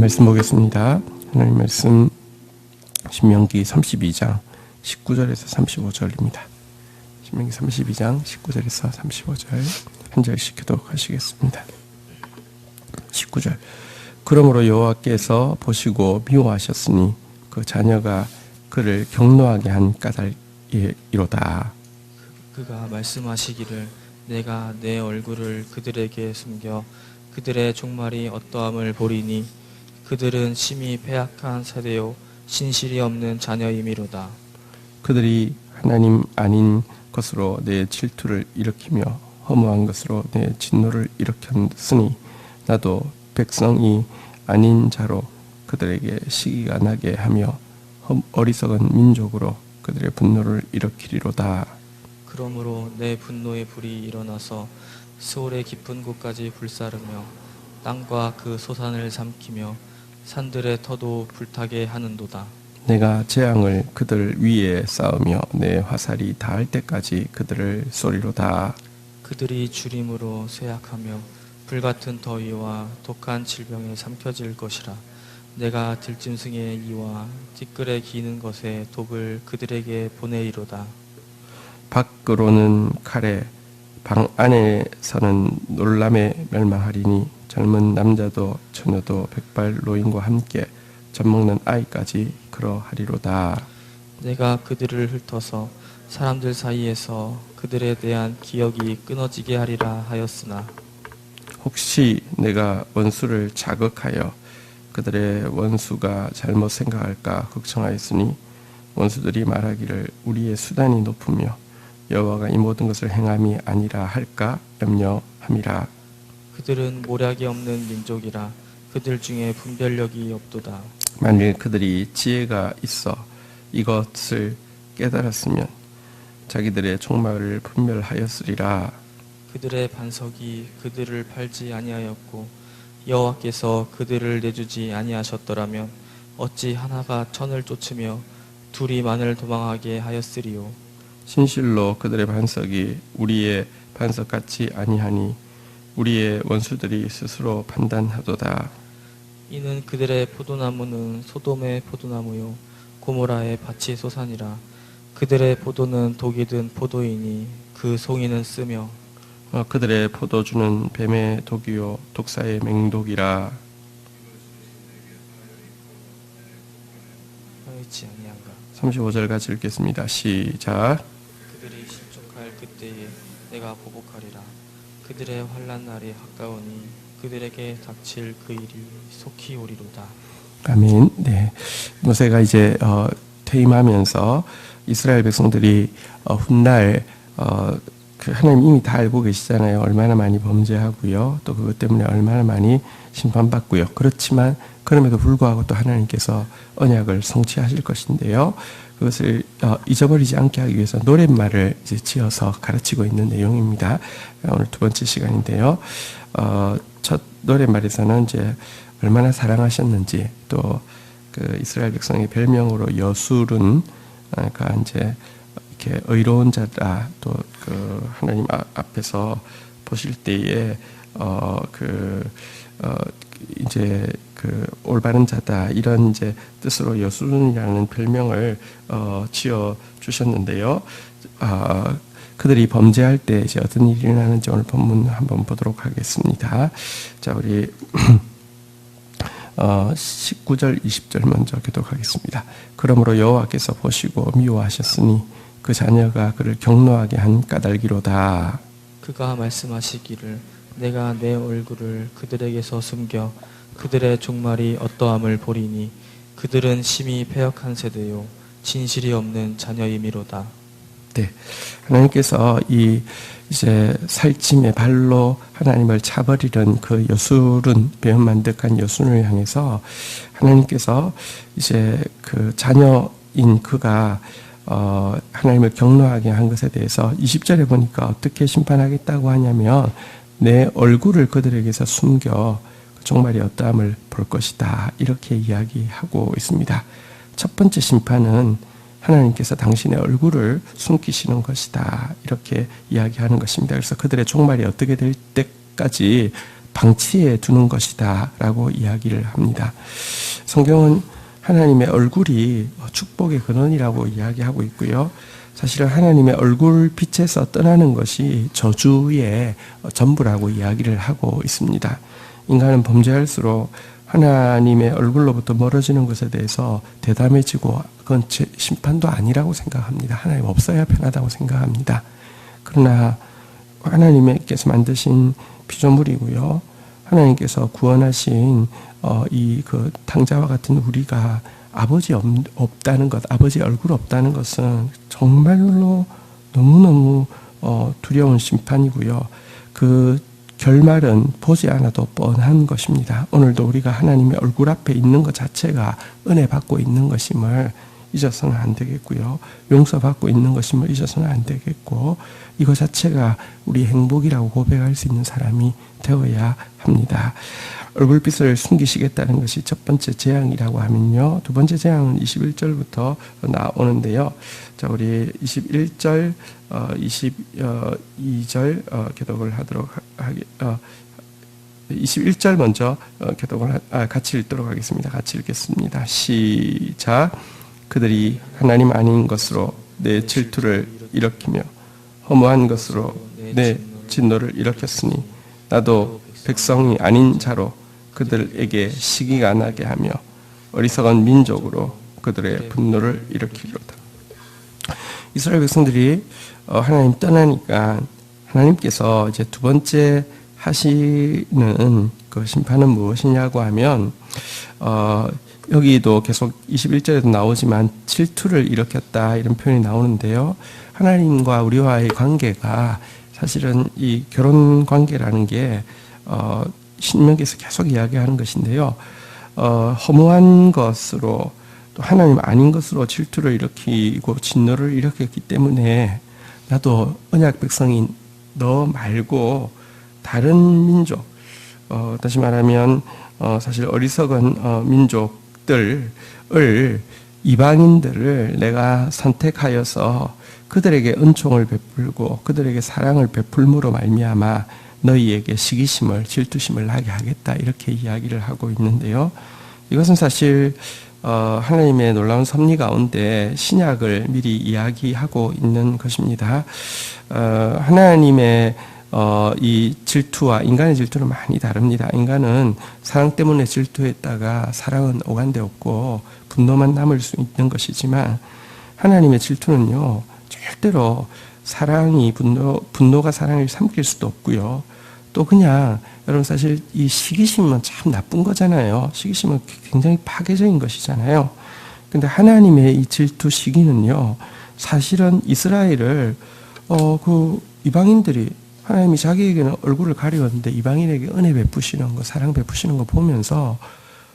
말씀 보겠습니다. 하나님 말씀 신명기 32장 19절에서 35절입니다. 신명기 32장 19절에서 35절 한 절씩 교독하시겠습니다. 19절 그러므로 여호와께서 보시고 미워하셨으니 그 자녀가 그를 경노하게 한 까닭이로다. 그가 말씀하시기를 내가 내 얼굴을 그들에게 숨겨 그들의 종말이 어떠함을 보리니 그들은 심히 패악한 세대요 신실이 없는 자녀임이로다. 그들이 하나님 아닌 것으로 내 질투를 일으키며 허무한 것으로 내 진노를 일으켰으니 나도 백성이 아닌 자로 그들에게 시기가 나게 하며 어리석은 민족으로 그들의 분노를 일으키리로다. 그러므로 내 분노의 불이 일어나서 스올의 깊은 곳까지 불사르며 땅과 그 소산을 삼키며 산들의 터도 불타게 하는도다. 내가 재앙을 그들 위에 쌓으며 내 화살이 닿을 때까지 그들을 쏘리로다. 그들이 주림으로 쇠약하며 불같은 더위와 독한 질병에 삼켜질 것이라. 내가 들짐승의 이와 티끌에 기는 것의 독을 그들에게 보내리로다. 밖으로는 칼에 방 안에서는 놀람에 멸망하리니 젊은 남자도 처녀도 백발 노인과 함께 젖먹는 아이까지 그러하리로다. 내가 그들을 흩어서 사람들 사이에서 그들에 대한 기억이 끊어지게 하리라 하였으나 혹시 내가 원수를 자극하여 그들의 원수가 잘못 생각할까 걱정하였으니 원수들이 말하기를 우리의 수단이 높으며 여호와가 이 모든 것을 행함이 아니라 할까 염려함이라. 그들은 모략이 없는 민족이라 그들 중에 분별력이 없도다. 만일 그들이 지혜가 있어 이것을 깨달았으면 자기들의 종말을 분별하였으리라. 그들의 반석이 그들을 팔지 아니하였고 여호와께서 그들을 내주지 아니하셨더라면 어찌 하나가 천을 쫓으며 둘이 만을 도망하게 하였으리요. 진실로 그들의 반석이 우리의 반석 같지 아니하니 우리의 원수들이 스스로 판단하도다. 이는 그들의 포도나무는 소돔의 포도나무요 고모라의 밭이 소산이라. 그들의 포도는 독이 든 포도이니 그 송이는 쓰며 그들의 포도주는 뱀의 독이요 독사의 맹독이라. 하였지 아니한가. 35절 같이 읽겠습니다. 시작. 그들이 실족할 그때에 내가 보복하리라. 그들의 환난 날이 가까우니 그들에게 닥칠 그 일이 속히 오리로다. 아멘. 네, 모세가 이제 퇴임하면서 이스라엘 백성들이 훗날 그 하나님 이미 다 알고 계시잖아요. 얼마나 많이 범죄하고요. 또 그것 때문에 얼마나 많이 심판받고요. 그렇지만 그럼에도 불구하고 또 하나님께서 언약을 성취하실 것인데요. 그것을 잊어버리지 않게 하기 위해서 노랫말을 이제 지어서 가르치고 있는 내용입니다. 오늘 두 번째 시간인데요. 첫 노랫말에서는 이제 얼마나 사랑하셨는지 또 그 이스라엘 백성의 별명으로 여술은 그러니까 이제 이렇게 의로운 자다 또 그 하나님 앞에서 보실 때에 이제 그 올바른 자다 이런 이제 뜻으로 여술이라는 별명을 지어 주셨는데요. 그들이 범죄할 때 이제 어떤 일이 일어나는지 오늘 본문 한번 보도록 하겠습니다. 자, 우리 19절 20절 먼저 교독하겠습니다. 그러므로 여호와께서 보시고 미워하셨으니 그 자녀가 그를 경노하게 한 까닭이로다. 그가 말씀하시기를 내가 내 얼굴을 그들에게서 숨겨 그들의 종말이 어떠함을 보리니 그들은 심히 패역한 세대요 진실이 없는 자녀임이로다. 네, 하나님께서 이제 살찜의 발로 하나님을 차버리던 그 여술은 배은만득한 여술을 향해서 하나님께서 이제 그 자녀인 그가 하나님을 경노하게 한 것에 대해서 20절에 보니까 어떻게 심판하겠다고 하냐면 내 얼굴을 그들에게서 숨겨 종말이 어떠함을 볼 것이다 이렇게 이야기하고 있습니다. 첫 번째 심판은 하나님께서 당신의 얼굴을 숨기시는 것이다 이렇게 이야기하는 것입니다. 그래서 그들의 종말이 어떻게 될 때까지 방치해 두는 것이다라고 이야기를 합니다. 성경은 하나님의 얼굴이 축복의 근원이라고 이야기하고 있고요. 사실은 하나님의 얼굴 빛에서 떠나는 것이 저주의 전부라고 이야기를 하고 있습니다. 인간은 범죄할수록 하나님의 얼굴로부터 멀어지는 것에 대해서 대담해지고 그건 제 심판도 아니라고 생각합니다. 하나님 없어야 편하다고 생각합니다. 그러나 하나님께서 만드신 피조물이고요. 하나님께서 구원하신 이 그 탕자와 같은 우리가 아버지 없다는 것, 아버지 얼굴 없다는 것은 정말로 너무너무 두려운 심판이고요. 그 결말은 보지 않아도 뻔한 것입니다. 오늘도 우리가 하나님의 얼굴 앞에 있는 것 자체가 은혜 받고 있는 것임을 잊어서는 안 되겠고요. 용서받고 있는 것임을 잊어서는 안 되겠고, 이거 자체가 우리 행복이라고 고백할 수 있는 사람이 되어야 합니다. 얼굴빛을 숨기시겠다는 것이 첫 번째 재앙이라고 하면요. 두 번째 재앙은 21절부터 나오는데요. 자, 우리 21절, 22절 교독을 하도록 21절 먼저 교독을 같이 읽도록 하겠습니다. 같이 읽겠습니다. 시작. 그들이 하나님 아닌 것으로 내 질투를 일으키며 허무한 것으로 내 진노를 일으켰으니 나도 백성이 아닌 자로 그들에게 시기가 나게 하며 어리석은 민족으로 그들의 분노를 일으키리로다. 이스라엘 백성들이 하나님 떠나니까 하나님께서 이제 두 번째 하시는 그 심판은 무엇이냐고 하면 여기도 계속 21절에도 나오지만 질투를 일으켰다 이런 표현이 나오는데요. 하나님과 우리와의 관계가 사실은 이 결혼 관계라는 게 신명기에서 계속 이야기하는 것인데요. 허무한 것으로 또 하나님 아닌 것으로 질투를 일으키고 진노를 일으켰기 때문에 나도 언약 백성인 너 말고 다른 민족, 다시 말하면 사실 어리석은 민족들을 이방인들을 내가 선택하여서 그들에게 은총을 베풀고 그들에게 사랑을 베풀므로 말미암아 너희에게 시기심을 질투심을 나게 하겠다 이렇게 이야기를 하고 있는데요. 이것은 사실 하나님의 놀라운 섭리 가운데 신약을 미리 이야기하고 있는 것입니다. 하나님의 이 질투와 인간의 질투는 많이 다릅니다. 인간은 사랑 때문에 질투했다가 사랑은 오간데 없고 분노만 남을 수 있는 것이지만 하나님의 질투는요 절대로 사랑이 분노가 사랑을 삼킬 수도 없고요. 또 그냥 여러분 사실 이 시기심은 참 나쁜 거잖아요. 시기심은 굉장히 파괴적인 것이잖아요. 근데 하나님의 이 질투 시기는요 사실은 이스라엘을 그 이방인들이 하나님이 자기에게는 얼굴을 가리웠는데 이방인에게 은혜 베푸시는 거, 사랑 베푸시는 거 보면서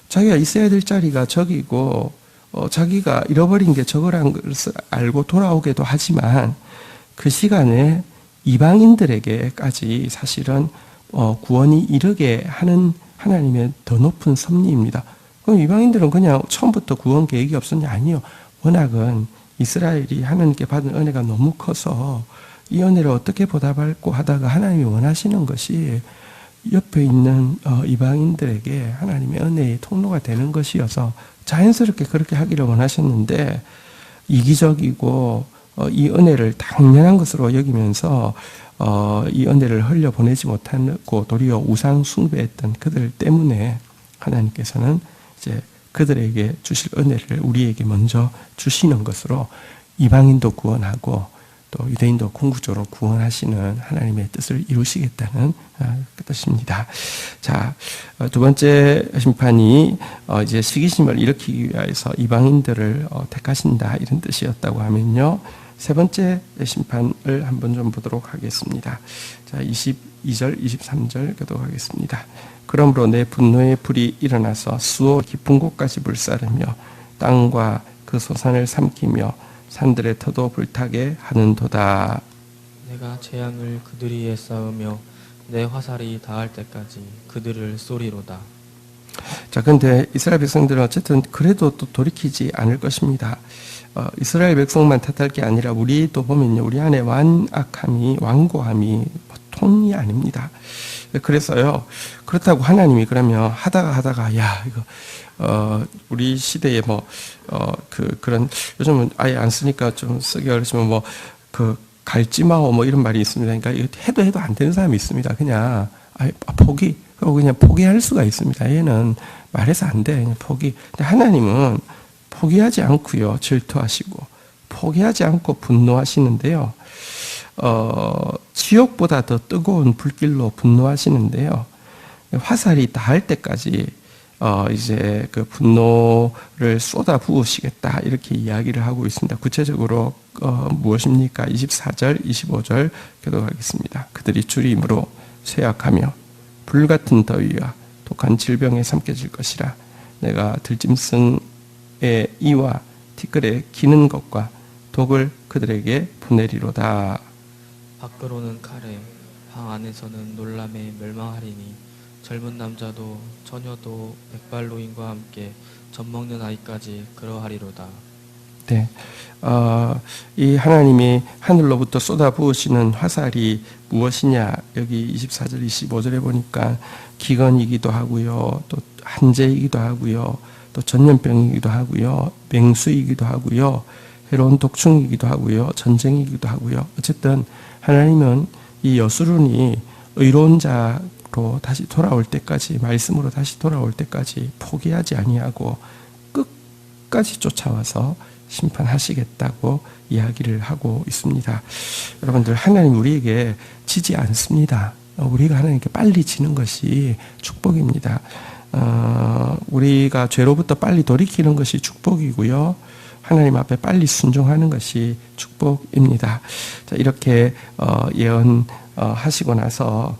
자기가 있어야 될 자리가 저기고 자기가 잃어버린 게 저거란 것을 알고 돌아오기도 하지만 그 시간에 이방인들에게까지 사실은 구원이 이르게 하는 하나님의 더 높은 섭리입니다. 그럼 이방인들은 그냥 처음부터 구원 계획이 없었냐? 아니요. 워낙은 이스라엘이 하나님께 받은 은혜가 너무 커서 이 은혜를 어떻게 보답할고 하다가 하나님이 원하시는 것이 옆에 있는 이방인들에게 하나님의 은혜의 통로가 되는 것이어서 자연스럽게 그렇게 하기를 원하셨는데 이기적이고 이 은혜를 당연한 것으로 여기면서 이 은혜를 흘려보내지 못하고 도리어 우상 숭배했던 그들 때문에 하나님께서는 이제 그들에게 주실 은혜를 우리에게 먼저 주시는 것으로 이방인도 구원하고 또 유대인도 궁극적으로 구원하시는 하나님의 뜻을 이루시겠다는 그 뜻입니다. 자, 두 번째 심판이 이제 시기심을 일으키기 위해서 이방인들을 택하신다 이런 뜻이었다고 하면요. 세 번째 심판을 한번 좀 보도록 하겠습니다. 자, 22절, 23절 교독하겠습니다. 그러므로 내 분노의 불이 일어나서 수호 깊은 곳까지 불사르며 땅과 그 소산을 삼키며 산들의 터도 불타게 하는도다. 내가 재앙을 그들 위에 쌓으며 내 화살이 닿을 때까지 그들을 쏘리로다. 자, 근데 이스라엘 백성들은 어쨌든 그래도 또 돌이키지 않을 것입니다. 이스라엘 백성만 탓할 게 아니라 우리도 보면요, 우리 안에 완악함이, 완고함이 보통이 아닙니다. 그래서요. 그렇다고 하나님이 그러면 하다가 야 이거 우리 시대에 그런 요즘은 아예 안 쓰니까 좀 쓰기 어렵지만 갈지 마오 이런 말이 있습니다. 그러니까 이거 해도 안 되는 사람이 있습니다. 그냥 포기. 그리고 그냥 포기할 수가 있습니다. 얘는 말해서 안 돼. 그냥 포기. 근데 하나님은 포기하지 않고요. 질투하시고 포기하지 않고 분노하시는데요. 지옥보다 더 뜨거운 불길로 분노하시는데요. 화살이 닿을 때까지 이제 그 분노를 쏟아 부으시겠다 이렇게 이야기를 하고 있습니다. 구체적으로 무엇입니까? 24절, 25절 교독하겠습니다. 그들이 주림으로 쇠약하며 불같은 더위와 독한 질병에 삼켜질 것이라. 내가 들짐승의 이와 티끌에 기는 것과 독을 그들에게 보내리로다. 밖으로는 칼에, 방 안에서는 놀람에 멸망하리니 젊은 남자도 처녀도 백발노인과 함께 젖먹는 아이까지 그러하리로다. 네, 이 하나님이 하늘로부터 쏟아 부으시는 화살이 무엇이냐? 여기 24절, 25절에 보니까 기근이기도 하고요, 또 한재이기도 하고요, 또 전염병이기도 하고요, 맹수이기도 하고요, 해로운 독충이기도 하고요, 전쟁이기도 하고요. 어쨌든 하나님은 이 여수론이 의로운 자로 다시 돌아올 때까지, 말씀으로 다시 돌아올 때까지 포기하지 아니하고 끝까지 쫓아와서 심판하시겠다고 이야기를 하고 있습니다. 여러분들, 하나님 우리에게 지지 않습니다. 우리가 하나님께 빨리 지는 것이 축복입니다. 우리가 죄로부터 빨리 돌이키는 것이 축복이고요. 하나님 앞에 빨리 순종하는 것이 축복입니다. 자, 이렇게 예언하시고 나서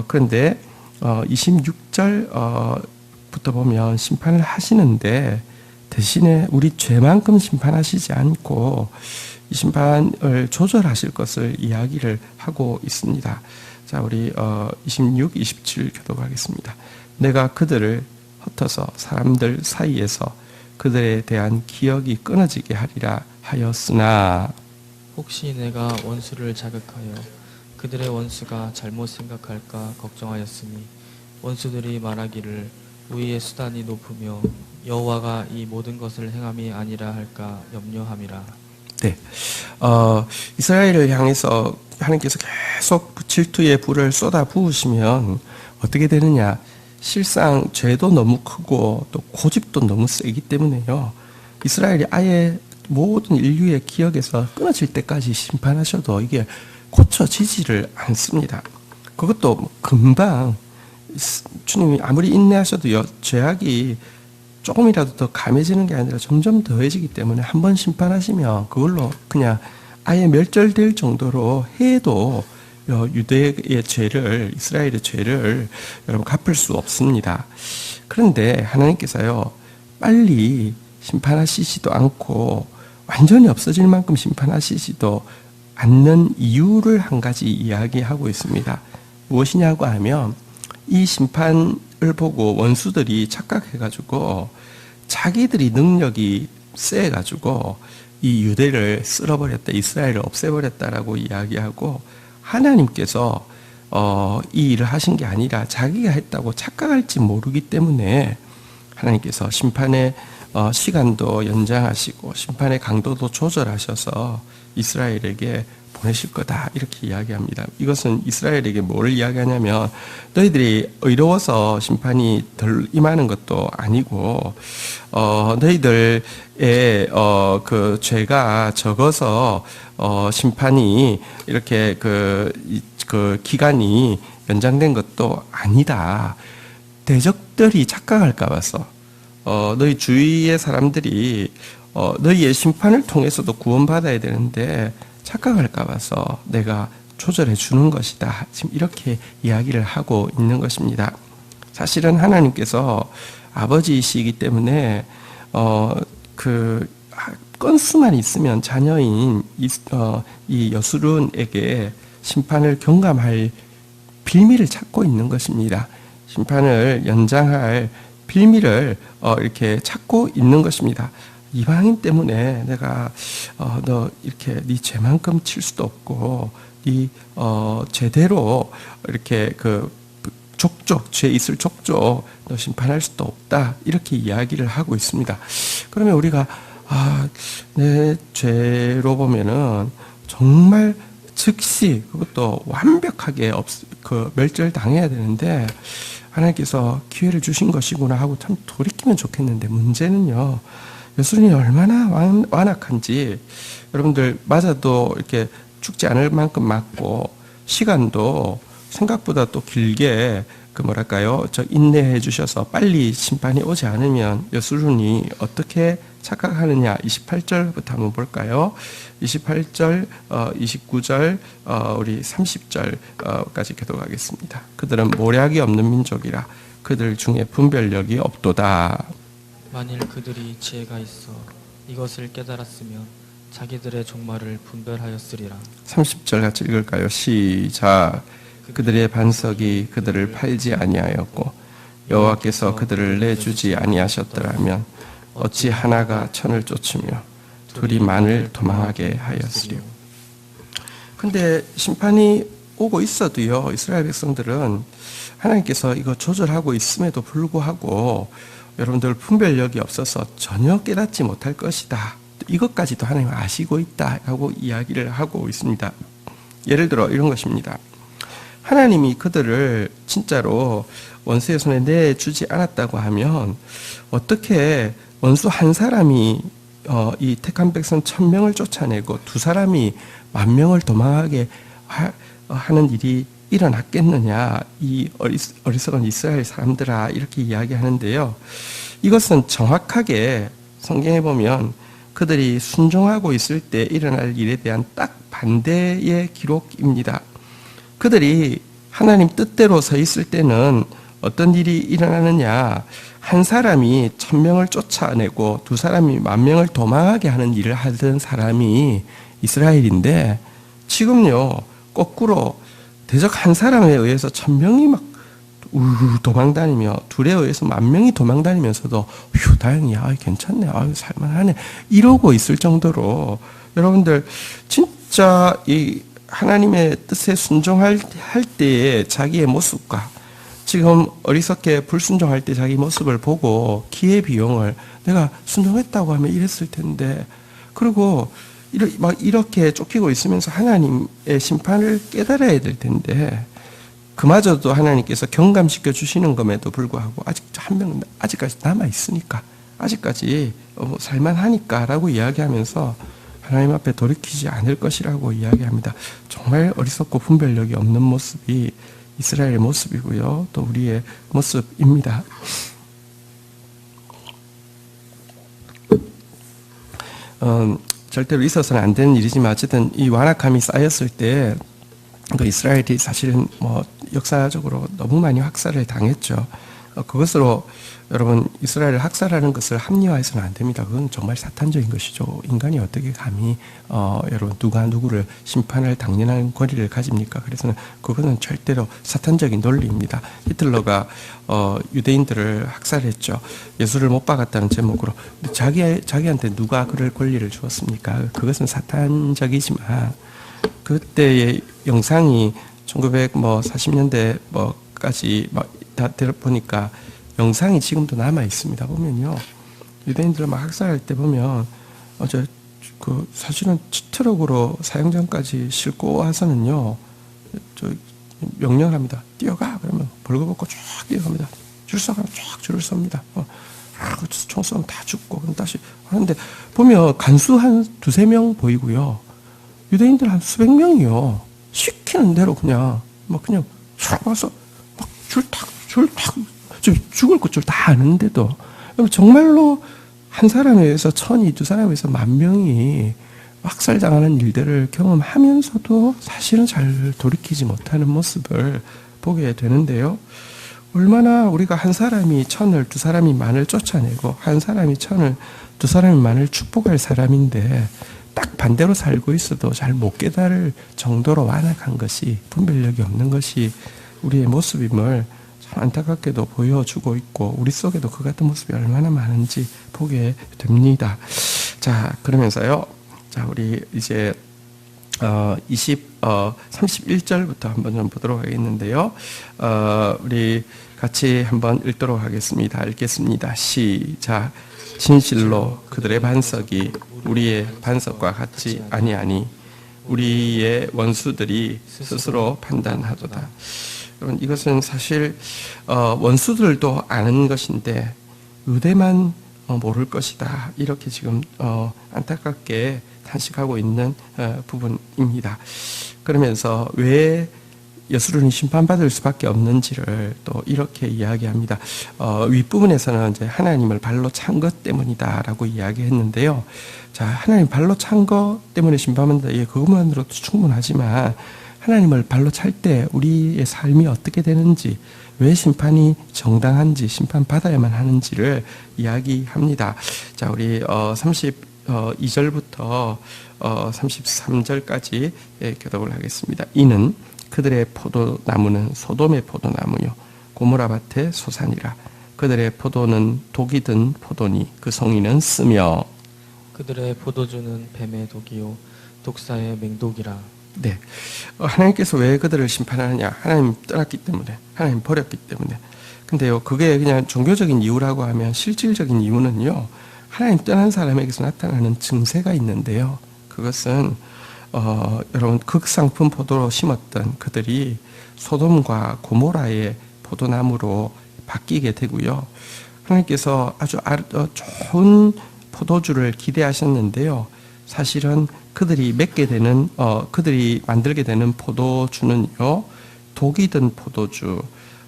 그런데 26절부터 보면 심판을 하시는데 대신에 우리 죄만큼 심판하시지 않고 이 심판을 조절하실 것을 이야기를 하고 있습니다. 자, 우리 26, 27 교독하겠습니다. 내가 그들을 흩어서 사람들 사이에서 그들에 대한 기억이 끊어지게 하리라 하였으나, 혹시 내가 원수를 자극하여 그들의 원수가 잘못 생각할까 걱정하였으니 원수들이 말하기를 우리의 수단이 높으며 여호와가 이 모든 것을 행함이 아니라 할까 염려함이라. 네, 이스라엘을 향해서 하나님께서 계속 질투의 불을 쏟아 부으시면 어떻게 되느냐? 실상 죄도 너무 크고 또 고집도 너무 세기 때문에요. 이스라엘이 아예 모든 인류의 기억에서 끊어질 때까지 심판하셔도 이게 고쳐지지를 않습니다. 그것도 금방 주님이 아무리 인내하셔도요, 죄악이 조금이라도 더 감해지는 게 아니라 점점 더해지기 때문에 한번 심판하시면 그걸로 그냥 아예 멸절될 정도로 해도 유대의 죄를, 이스라엘의 죄를 여러분 갚을 수 없습니다. 그런데 하나님께서요, 빨리 심판하시지도 않고 완전히 없어질 만큼 심판하시지도 않는 이유를 한 가지 이야기하고 있습니다. 무엇이냐고 하면 이 심판을 보고 원수들이 착각해가지고 자기들이 능력이 세가지고 이 유대를 쓸어버렸다, 이스라엘을 없애버렸다라고 이야기하고, 하나님께서 이 일을 하신 게 아니라 자기가 했다고 착각할지 모르기 때문에 하나님께서 심판의 시간도 연장하시고 심판의 강도도 조절하셔서 이스라엘에게 보내실 거다, 이렇게 이야기합니다. 이것은 이스라엘에게 뭘 이야기하냐면 너희들이 의로워서 심판이 덜 임하는 것도 아니고 너희들의 그 죄가 적어서 심판이 이렇게 그 기간이 연장된 것도 아니다. 대적들이 착각할까 봐서 너희 주위의 사람들이 너희의 심판을 통해서도 구원받아야 되는데 착각할까 봐서 내가 조절해 주는 것이다. 지금 이렇게 이야기를 하고 있는 것입니다. 사실은 하나님께서 아버지이시기 때문에 그 건수만 있으면 자녀인 이 여수론에게 심판을 경감할 빌미를 찾고 있는 것입니다. 심판을 연장할 빌미를 이렇게 찾고 있는 것입니다. 이방인 때문에 내가 너 이렇게 네 죄만큼 칠 수도 없고 이 제대로 이렇게 그 족족 죄 있을 족족 너 심판할 수도 없다 이렇게 이야기를 하고 있습니다. 그러면 우리가 내 죄로 보면은 정말 즉시 그것도 완벽하게 멸절당해야 되는데 하나님께서 기회를 주신 것이구나 하고 참 돌이키면 좋겠는데 문제는요. 예수님이 얼마나 완악한지 여러분들 맞아도 이렇게 죽지 않을 만큼 맞고 시간도 생각보다 또 길게 인내해 주셔서 빨리 심판이 오지 않으면 여수run이 어떻게 착각하느냐 28절부터 한번 볼까요? 28절, 29절, 우리 30절까지 교독하겠습니다. 그들은 모략이 없는 민족이라 그들 중에 분별력이 없도다. 만일 그들이 지혜가 있어 이것을 깨달았으면 자기들의 종말을 분별하였으리라. 30절 같이 읽을까요? 시작. 그들의 반석이 그들을 팔지 아니하였고 여호와께서 그들을 내주지 아니하셨더라면 어찌 하나가 천을 쫓으며 둘이 만을 도망하게 하였으리요. 근데 심판이 오고 있어도요, 이스라엘 백성들은 하나님께서 이거 조절하고 있음에도 불구하고 여러분들 분별력이 없어서 전혀 깨닫지 못할 것이다. 이것까지도 하나님은 아시고 있다라고 이야기를 하고 있습니다. 예를 들어 이런 것입니다. 하나님이 그들을 진짜로 원수의 손에 내주지 않았다고 하면 어떻게 원수 한 사람이 이 택한 백성 1000명을 쫓아내고 두 사람이 10,000명을 도망하게 하는 일이 일어났겠느냐. 이 어리석은 이스라엘 사람들아 이렇게 이야기하는데요. 이것은 정확하게 성경에 보면 그들이 순종하고 있을 때 일어날 일에 대한 딱 반대의 기록입니다. 그들이 하나님 뜻대로 서 있을 때는 어떤 일이 일어나느냐. 한 사람이 1000명을 쫓아내고 두 사람이 10,000명을 도망하게 하는 일을 하던 사람이 이스라엘인데 지금요 거꾸로 대적 한 사람에 의해서 1000명이 막 우르르 도망다니며 둘에 의해서 10,000명이 도망다니면서도 휴 다행히 괜찮네 살만하네 이러고 있을 정도로 여러분들 진짜 이 하나님의 뜻에 순종할 때의 자기의 모습과 지금 어리석게 불순종할 때 자기 모습을 보고 기회비용을 내가 순종했다고 하면 이랬을 텐데 그리고 이렇게 쫓기고 있으면서 하나님의 심판을 깨달아야 될 텐데 그마저도 하나님께서 경감시켜 주시는 것에도 불구하고 아직 한 명은 아직까지 남아 있으니까 아직까지 살만하니까 라고 이야기하면서 하나님 앞에 돌이키지 않을 것이라고 이야기합니다. 정말 어리석고 분별력이 없는 모습이 이스라엘의 모습이고요. 또 우리의 모습입니다. 절대로 있어서는 안 되는 일이지만 어쨌든 이 완악함이 쌓였을 때 이스라엘이 사실은 역사적으로 너무 많이 학살을 당했죠. 그것으로 여러분 이스라엘을 학살하는 것을 합리화해서는 안 됩니다. 그건 정말 사탄적인 것이죠. 인간이 어떻게 감히 여러분 누가 누구를 심판할 당연한 권리를 가집니까? 그래서는 그거는 절대로 사탄적인 논리입니다. 히틀러가 유대인들을 학살했죠. 예수를 못 박았다는 제목으로. 근데 자기한테 누가 그럴 권리를 주었습니까? 그것은 사탄적이지만 그때의 영상이 1940년대까지 다 들어보니까 영상이 지금도 남아 있습니다. 보면요, 유대인들을 막 학살할 때 보면 사실은 트럭으로 사형장까지 싣고 와서는요, 명령을 합니다. 뛰어가 그러면 벌거벗고 쫙 뛰어갑니다. 줄 서가면 쫙 줄을 섭니다. 총 쏘면 다 죽고 그럼 다시 하는데 보면 간수 한 2-3명 보이고요. 유대인들 한 수백 명이요. 시키는 대로 그냥 쫙 와서 막 줄 탁 죽을 것 줄 다 아는데도 정말로 한 사람에 의해서 1,000이, 두 사람에 의해서 10,000명이 학살당하는 일들을 경험하면서도 사실은 잘 돌이키지 못하는 모습을 보게 되는데요. 얼마나 우리가 한 사람이 1,000을, 두 사람이 10,000을 쫓아내고 한 사람이 1,000을, 두 사람이 10,000을 축복할 사람인데 딱 반대로 살고 있어도 잘 못 깨달을 정도로 완악한 것이, 분별력이 없는 것이 우리의 모습임을 참 안타깝게도 보여주고 있고 우리 속에도 그 같은 모습이 얼마나 많은지 보게 됩니다. 자, 그러면서요. 자, 우리 이제 31절부터 한번 좀 보도록 하겠는데요. 우리 같이 한번 읽도록 하겠습니다. 읽겠습니다. 시작. 진실로 그들의 반석이 우리의 반석과 같지 아니하니 우리의 원수들이 스스로 판단하도다. 여러분, 이것은 사실 원수들도 아는 것인데 의대만 모를 것이다. 이렇게 지금 안타깝게 탄식하고 있는 부분입니다. 그러면서 왜 여수론이 심판받을 수밖에 없는지를 또 이렇게 이야기합니다. 윗부분에서는 이제 하나님을 발로 찬 것 때문이다라고 이야기했는데요. 자, 하나님 발로 찬 것 때문에 심판받는다. 예, 그것만으로도 충분하지만 하나님을 발로 찰 때 우리의 삶이 어떻게 되는지, 왜 심판이 정당한지, 심판받아야만 하는지를 이야기합니다. 자, 우리 32절부터 33절까지 교독을 하겠습니다. 이는 그들의 포도나무는 소돔의 포도나무요 고모라 밭의 소산이라. 그들의 포도는 독이 든 포도니 그 송이는 쓰며 그들의 포도주는 뱀의 독이요 독사의 맹독이라. 네, 하나님께서 왜 그들을 심판하느냐? 하나님 떠났기 때문에, 하나님 버렸기 때문에. 근데요, 그게 그냥 종교적인 이유라고 하면 실질적인 이유는요, 하나님 떠난 사람에게서 나타나는 증세가 있는데요. 그것은 여러분 극상품 포도로 심었던 그들이 소돔과 고모라의 포도나무로 바뀌게 되고요. 하나님께서 아주 좋은 포도주를 기대하셨는데요. 사실은 그들이 맺게 되는 그들이 만들게 되는 포도주는요, 독이 든 포도주,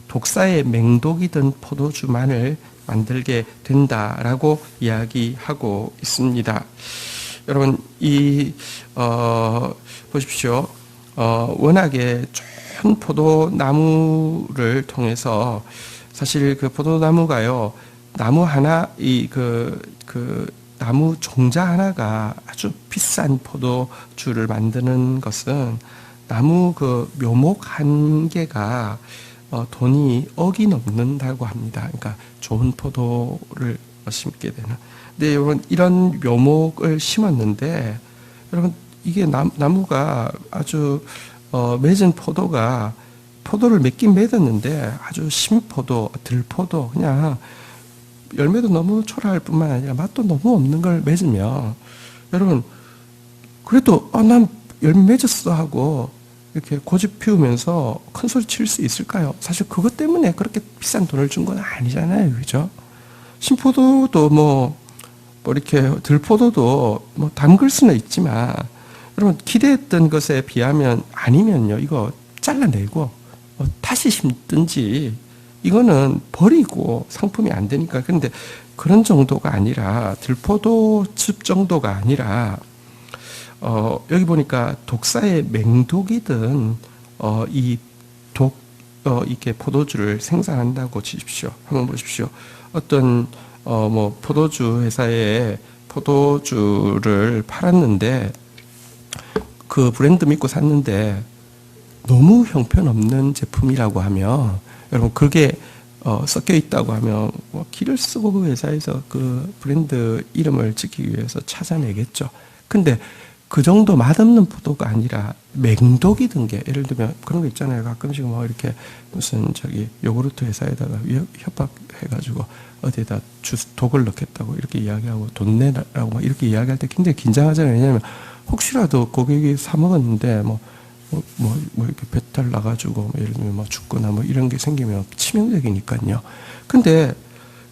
독사의 맹독이 든 포도주만을 만들게 된다라고 이야기하고 있습니다. 여러분, 보십시오. 워낙에 좋은 포도나무를 통해서 사실 그 포도나무가요, 나무 하나, 나무 종자 하나가 아주 비싼 포도주를 만드는 것은 나무 그 묘목 한 개가 돈이 억이 넘는다고 합니다. 그러니까 좋은 포도를 심게 되는. 근데 여러분, 이런 묘목을 심었는데, 여러분, 이게 나무가 아주 맺은 포도를 맺긴 맺었는데 아주 신포도, 들포도, 그냥 열매도 너무 초라할 뿐만 아니라 맛도 너무 없는 걸 맺으면, 여러분, 그래도 난 열매 맺었어 하고 이렇게 고집 피우면서 큰 소리 칠 수 있을까요? 사실 그것 때문에 그렇게 비싼 돈을 준 건 아니잖아요, 그죠? 신포도도 뭐 이렇게 들포도도 뭐 담글 수는 있지만, 여러분, 기대했던 것에 비하면 아니면요, 이거 잘라내고 다시 심든지, 이거는 버리고 상품이 안 되니까. 그런데 그런 정도가 아니라, 들포도즙 정도가 아니라, 여기 보니까 독사의 맹독이 든 이렇게 포도주를 생산한다고 치십시오. 한번 보십시오. 어떤 포도주 회사에 포도주를 팔았는데, 그 브랜드 믿고 샀는데 너무 형편없는 제품이라고 하면, 여러분, 그게 섞여 있다고 하면 기를 쓰고 그 회사에서 그 브랜드 이름을 지키기 위해서 찾아내겠죠. 근데 그 정도 맛없는 포도가 아니라 맹독이 든 게, 예를 들면 그런 거 있잖아요. 가끔씩 이렇게 무슨 요구르트 회사에다가 협박해가지고 어디에다 독을 넣겠다고 이렇게 이야기하고 돈 내라고 막 이렇게 이야기할 때 굉장히 긴장하잖아요. 왜냐하면 혹시라도 고객이 사 먹었는데 이렇게 배탈 나가지고 예를 들면 죽거나 이런 게 생기면 치명적이니까요. 근데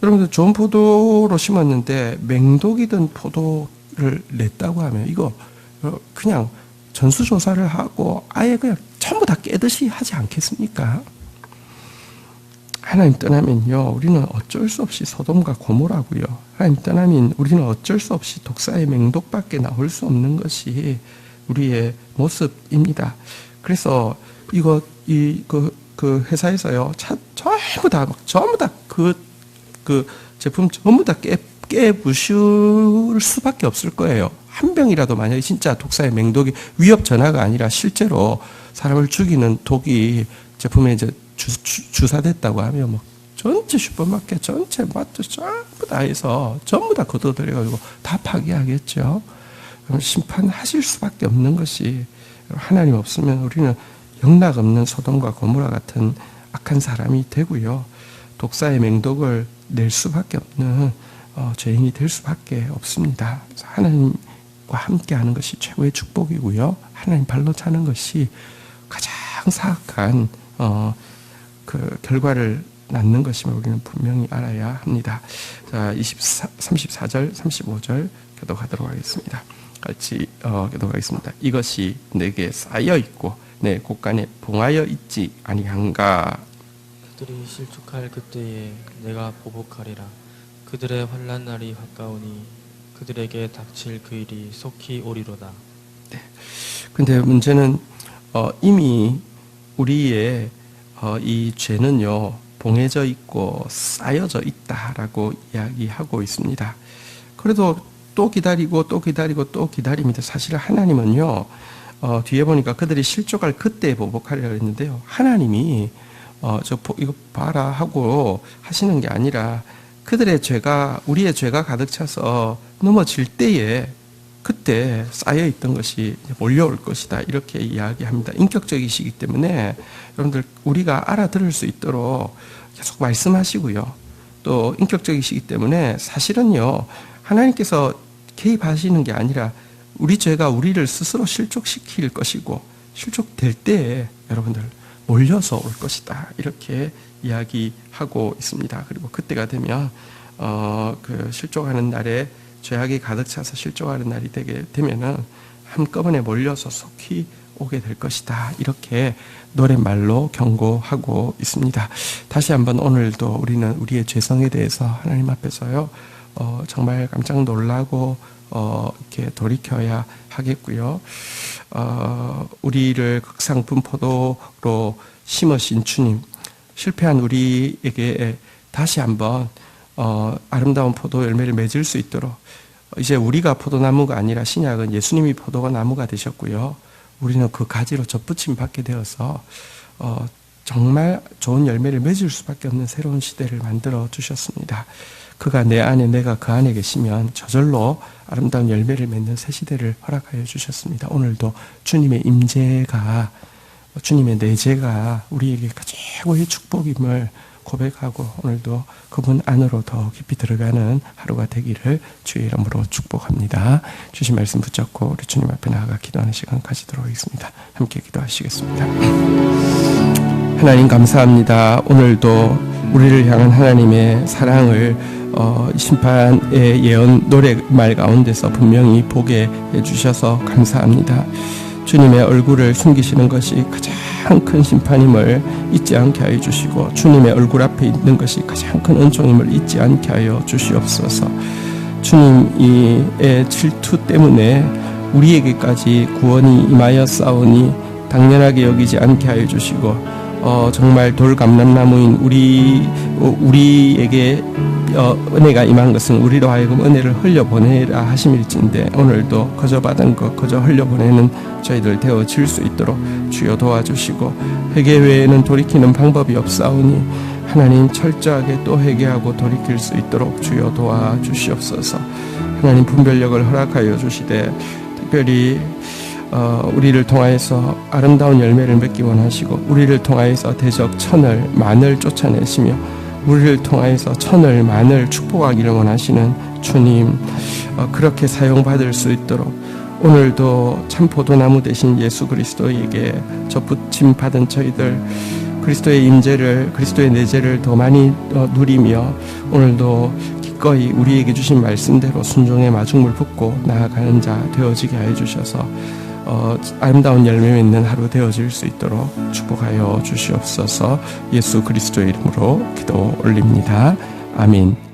여러분들 좋은 포도로 심었는데 맹독이 든 포도를 냈다고 하면 이거 그냥 전수조사를 하고 아예 그냥 전부 다 깨듯이 하지 않겠습니까? 하나님 떠나면요, 우리는 어쩔 수 없이 소돔과 고모라고요. 하나님 떠나면 우리는 어쩔 수 없이 독사의 맹독밖에 나올 수 없는 것이 우리의 모습입니다. 그래서 그 회사에서요, 전부 다 그 제품 전부 다 깨부술 수밖에 없을 거예요. 한 병이라도 만약에 진짜 독사의 맹독이 위협 전화가 아니라 실제로 사람을 죽이는 독이 제품에 이제 주사됐다고 하면 전체 슈퍼마켓, 전체 마트 전부 다 해서 전부 다 걷어들여가지고 다 파괴하겠죠. 심판하실 수밖에 없는 것이, 하나님 없으면 우리는 영락 없는 소돔과 고모라 같은 악한 사람이 되고요, 독사의 맹독을 낼 수밖에 없는 죄인이 될 수밖에 없습니다. 그래서 하나님과 함께하는 것이 최고의 축복이고요, 하나님 발로 차는 것이 가장 사악한 그 결과를 낳는 것임을 우리는 분명히 알아야 합니다. 자, 34절, 35절 교독하도록 하겠습니다. 같이 교독하겠습니다. 이것이 내게 쌓여 있고 내 곳간에 봉하여 있지 아니한가. 그들이 실족할 그때에 내가 보복하리라. 그들의 환난 날이 가까우니 그들에게 닥칠 그 일이 속히 오리로다. 네. 근데 문제는 이미 우리의 이 죄는요, 봉해져 있고 쌓여져 있다라고 이야기하고 있습니다. 그래도 또 기다리고 또 기다리고 또 기다립니다. 사실 하나님은요, 뒤에 보니까 그들이 실족할 그때에 보복하리라 했는데요, 하나님이 이거 봐라 하고 하시는 게 아니라 그들의 죄가, 우리의 죄가 가득 차서 넘어질 때에 그때 쌓여있던 것이 몰려올 것이다, 이렇게 이야기합니다. 인격적이시기 때문에 여러분들 우리가 알아들을 수 있도록 계속 말씀하시고요, 또 인격적이시기 때문에 사실은요, 하나님께서 개입하시는 게 아니라 우리 죄가 우리를 스스로 실족시킬 것이고 실족될 때에 여러분들 몰려서 올 것이다, 이렇게 이야기하고 있습니다. 그리고 그때가 되면 그 실족하는 날에 죄악이 가득 차서 실족하는 날이 되게 되면은 한꺼번에 몰려서 속히 오게 될 것이다, 이렇게 노랫말로 경고하고 있습니다. 다시 한번 오늘도 우리는 우리의 죄성에 대해서 하나님 앞에서요, 정말 깜짝 놀라고 이렇게 돌이켜야 하겠고요. 우리를 극상품 포도로 심으신 주님, 실패한 우리에게 다시 한번 아름다운 포도 열매를 맺을 수 있도록, 이제 우리가 포도나무가 아니라 신약은 예수님이 포도나무가 되셨고요, 우리는 그 가지로 접붙임 받게 되어서 정말 좋은 열매를 맺을 수밖에 없는 새로운 시대를 만들어 주셨습니다. 그가 내 안에, 내가 그 안에 계시면 저절로 아름다운 열매를 맺는 새 시대를 허락하여 주셨습니다. 오늘도 주님의 임재가, 주님의 내재가 우리에게 최고의 축복임을 고백하고 오늘도 그분 안으로 더 깊이 들어가는 하루가 되기를 주의 이름으로 축복합니다. 주신 말씀 붙잡고 우리 주님 앞에 나아가 기도하는 시간 가지도록 하겠습니다. 함께 기도하시겠습니다. 하나님 감사합니다. 오늘도 우리를 향한 하나님의 사랑을 심판의 예언 노래말 가운데서 분명히 보게 해주셔서 감사합니다. 주님의 얼굴을 숨기시는 것이 가장 큰 심판임을 잊지 않게 하여 주시고, 주님의 얼굴 앞에 있는 것이 가장 큰 은총임을 잊지 않게 하여 주시옵소서. 주님의 질투 때문에 우리에게까지 구원이 임하였사오니 당연하게 여기지 않게 하여 주시고, 정말 돌감람나무인 우리에게 은혜가 임한 것은 우리로 하여금 은혜를 흘려보내라 하심일진데, 오늘도 거저 받은 것 거저 흘려보내는 저희들 되어질 수 있도록 주여 도와주시고, 회개 외에는 돌이키는 방법이 없사오니 하나님 철저하게 또 회개하고 돌이킬 수 있도록 주여 도와주시옵소서. 하나님 분별력을 허락하여 주시되, 특별히 우리를 통하여서 아름다운 열매를 맺기 원하시고, 우리를 통하여서 대적 천을 만을 쫓아내시며 우리를 통하여서 천을 만을 축복하기를 원하시는 주님, 그렇게 사용받을 수 있도록 오늘도 참 포도나무 되신 예수 그리스도에게 접붙임 받은 저희들 그리스도의 임재를, 그리스도의 내재를 더 많이 누리며 오늘도 기꺼이 우리에게 주신 말씀대로 순종의 마중물 붓고 나아가는 자 되어지게 하여 주셔서 아름다운 열매 맺는 하루 되어질 수 있도록 축복하여 주시옵소서. 예수 그리스도의 이름으로 기도 올립니다. 아멘.